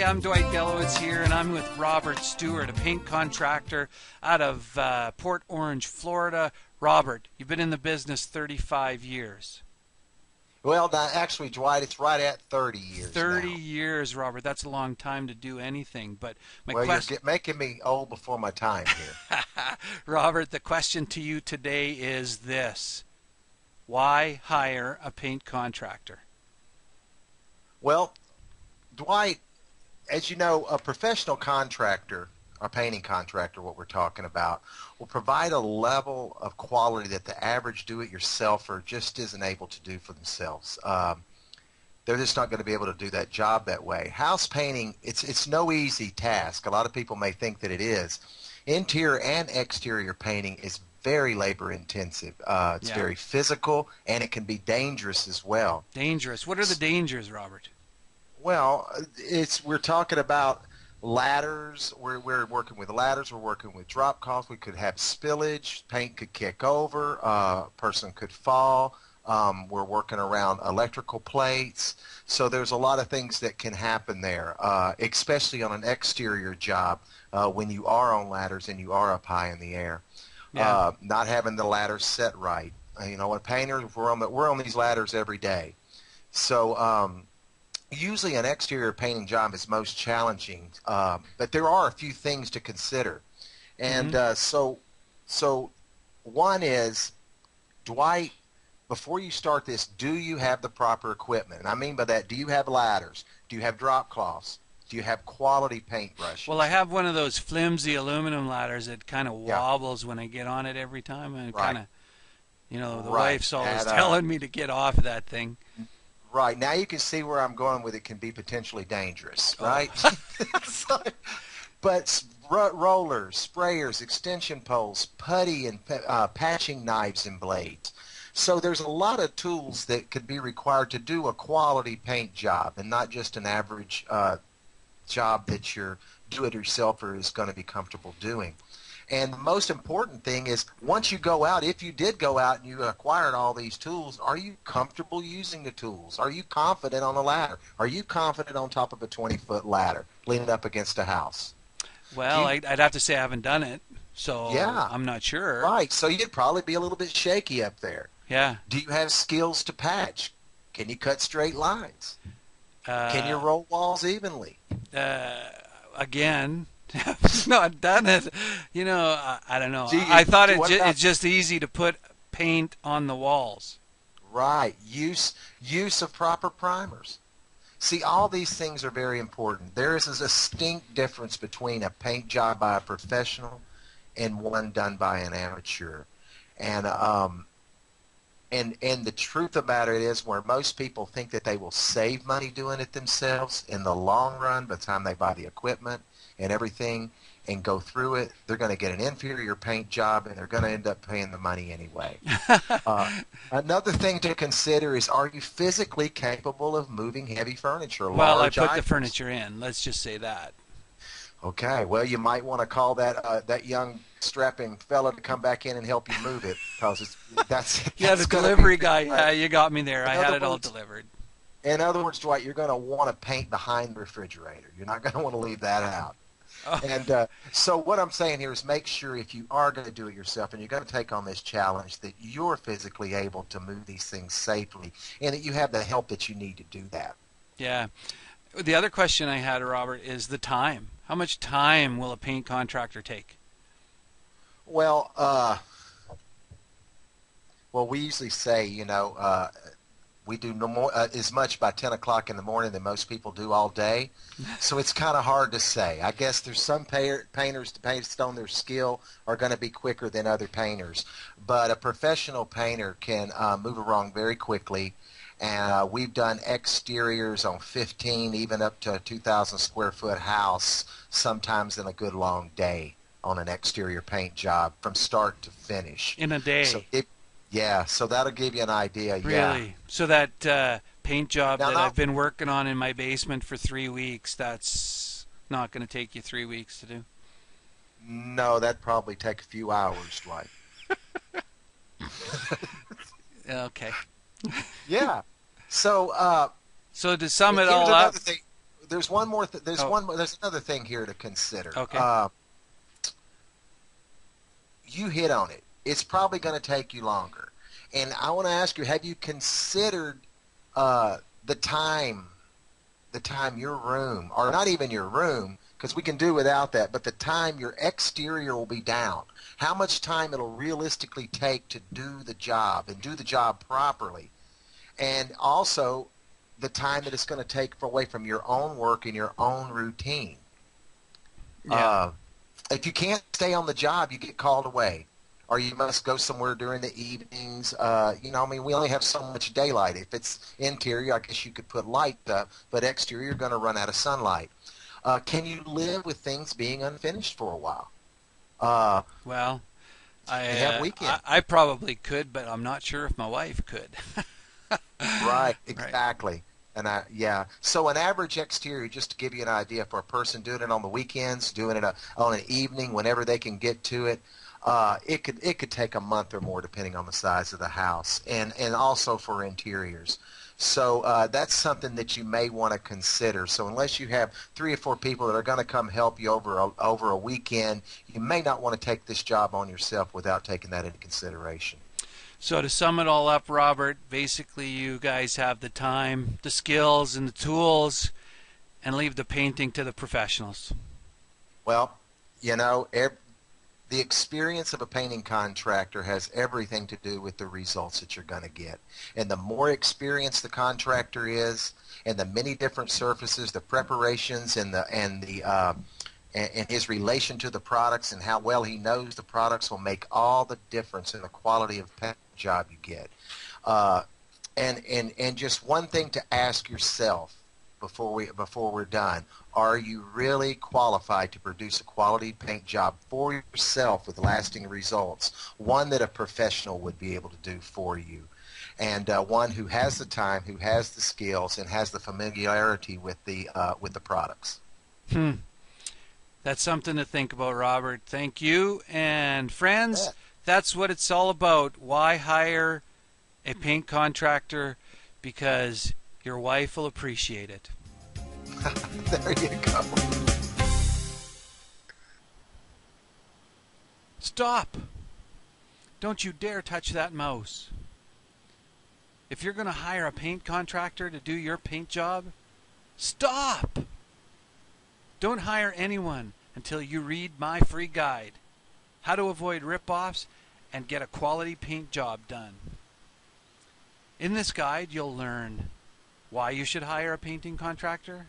Hey, I'm Dwight Gelowitz here, and I'm with Robert Stewart, a paint contractor out of Port Orange, Florida. Robert, you've been in the business 35 years. Well, actually, Dwight, it's right at 30 years 30 now. years, Robert. That's a long time to do anything. But my Well, you're question, making me old before my time here. Robert, the question to you today is this. Why hire a paint contractor? Well, Dwight, as you know, a professional contractor, a painting contractor, what we're talking about, will provide a level of quality that the average do-it-yourselfer just isn't able to do for themselves. They're just not going to be able to do that job that way. House painting, it's no easy task. A lot of people may think that it is. Interior and exterior painting is very labor intensive. It's Yeah, very physical, and it can be dangerous as well. dangerous. What are the dangers, Robert? Well, we're talking about ladders. We're working with ladders. We're working with drop cloths. We could have spillage. Paint could kick over. A person could fall. We're working around electrical plates. So there's a lot of things that can happen there, especially on an exterior job when you are on ladders and you are up high in the air. Yeah. Not having the ladders set right. You know, a painter, we're on these ladders every day. So usually an exterior painting job is most challenging, but there are a few things to consider. And hmm so one is, Dwight, before you start this, do you have the proper equipment? And I mean by that, do you have ladders? Do you have drop cloths? Do you have quality Well, I paintbrushes? have one of those flimsy aluminum ladders that kind of Yeah, wobbles when I get on it every time. And kind right, of, the right. wife's always And telling me to get off that thing. right now you can see where I'm going with it can be potentially dangerous, Oh, right? So, but rollers, sprayers, extension poles, putty, and patching knives and blades. So there's a lot of tools that could be required to do a quality paint job and not just an average job that your do-it-yourselfer is going to be comfortable doing. And the most important thing is once you go out, if you did go out and you acquired all these tools, are you comfortable using the tools? Are you confident on a ladder? Are you confident on top of a 20-foot ladder leaning up against a house? Do well, you, I'd have to say I haven't done it, so yeah, I'm not sure. right. So you'd probably be a little bit shaky up there. Yeah. Do you have skills to patch? Can you cut straight lines? Can you Uh, roll walls evenly? uh, Again, I've not done it. I don't know. Do I you, thought what about it's just easy to put paint on the walls. right use of proper primers? See, all these things are very important. There is a distinct difference between a paint job by a professional and one done by an amateur. And and the truth about it is where most people think that they will save money doing it themselves, in the long run, by the time they buy the equipment and everything and go through it, they're going to get an inferior paint job and they're going to end up paying the money anyway. Uh, Another thing to consider is, are you physically capable of moving heavy furniture, Well, I large put the items? furniture in. Let's just say that. Okay, well, you might want to call that young strapping fella to come back in and help you move it, because that's Yeah, the that's going to be delivery guy. Yeah, right. you got me there. I In had other it all words, delivered. in other words, Dwight, you're going to want to paint behind the refrigerator. You're not going to want to leave that out. Oh, And so what I'm saying here is make sure if you are going to do it yourself and you're going to take on this challenge that you're physically able to move these things safely and that you have the help that you need to do that. yeah. The other question I had, Robert, is the time. How much time will a paint contractor take? Well, we usually say, we do no more as much by 10 o'clock in the morning than most people do all day. So it's kind of hard to say. I guess there's some painters, based on their skill, are going to be quicker than other painters. But a professional painter can move around very quickly. And we've done exteriors on 15, even up to a 2,000 square foot house, sometimes in a good long day on an exterior paint job from start to finish. In a So day? yeah, so that'll give you an idea. Yeah. Really? So that paint job Now, that I've not been working on in my basement for 3 weeks, that's not going to take you 3 weeks to do? no, that'd probably take a few hours, Dwight. Okay. Yeah. So So to sum it here's all up, another thing. there's one more. Oh, There's another thing here to consider. okay. You hit on it. It's probably going to take you longer. And I want to ask you, have you considered the time your room, or not even your room, because we can do without that, but the time your exterior will be down, how much time it'll realistically take to do the job and do the job properly, and also the time that it's going to take away from your own work and your own routine. Yeah. If you can't stay on the job, you get called away, or you must go somewhere during the evenings. I mean, we only have so much daylight. If it's interior, I guess you could put light up, but exterior, you're going to run out of sunlight. Can you live with things being unfinished for a while? Uh, Well, you have weekends. I probably could, but I'm not sure if my wife could. Right, Right. exactly. And yeah. So an average exterior, just to give you an idea, for a person doing it on the weekends, doing it on an evening, whenever they can get to it, it could take a month or more, depending on the size of the house, and also for interiors. So that's something that you may want to consider. So unless you have 3 or 4 people that are going to come help you over a weekend, you may not want to take this job on yourself without taking that into consideration. So to sum it all up, Robert, basically you guys have the time, the skills, and the tools, and leave the painting to the professionals. Well, you know, the experience of a painting contractor has everything to do with the results that you're going to get. And the more experienced the contractor is, and the many different surfaces, the preparations, and his relation to the products, and how well he knows the products, will make all the difference in the quality of paint job you get. Uh, and just one thing to ask yourself before we're done: are you really qualified to produce a quality paint job for yourself with lasting results? One that a professional would be able to do for you, and one who has the time, who has the skills, and has the familiarity with the products. Hmm. That's something to think about, Robert. Thank you. And friends, Yeah. that's what it's all about. Why hire a paint contractor? Because your wife will appreciate it. There you go. Stop! Don't you dare touch that mouse. If you're going to hire a paint contractor to do your paint job, stop! Don't hire anyone until you read my free guide, How to Avoid Rip-Offs and Get a Quality Paint Job Done. In this guide, you'll learn why you should hire a painting contractor,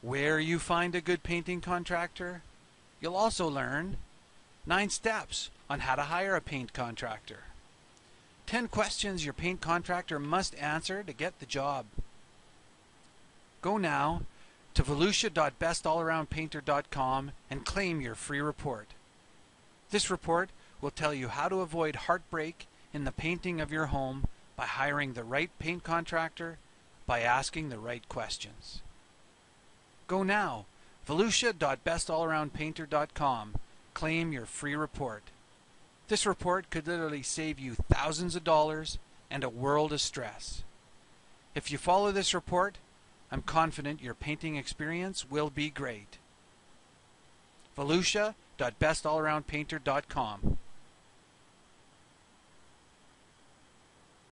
where you find a good painting contractor. You'll also learn 9 steps on how to hire a paint contractor, 10 questions your paint contractor must answer to get the job. Go now to volusia.bestallaroundpainter.com and claim your free report. This report will tell you how to avoid heartbreak in the painting of your home by hiring the right paint contractor, by asking the right questions. Go now, volusia.bestallaroundpainter.com. Claim your free report. This report could literally save you thousands of dollars and a world of stress. If you follow this report, I'm confident your painting experience will be great. volusia.bestallaroundpainter.com.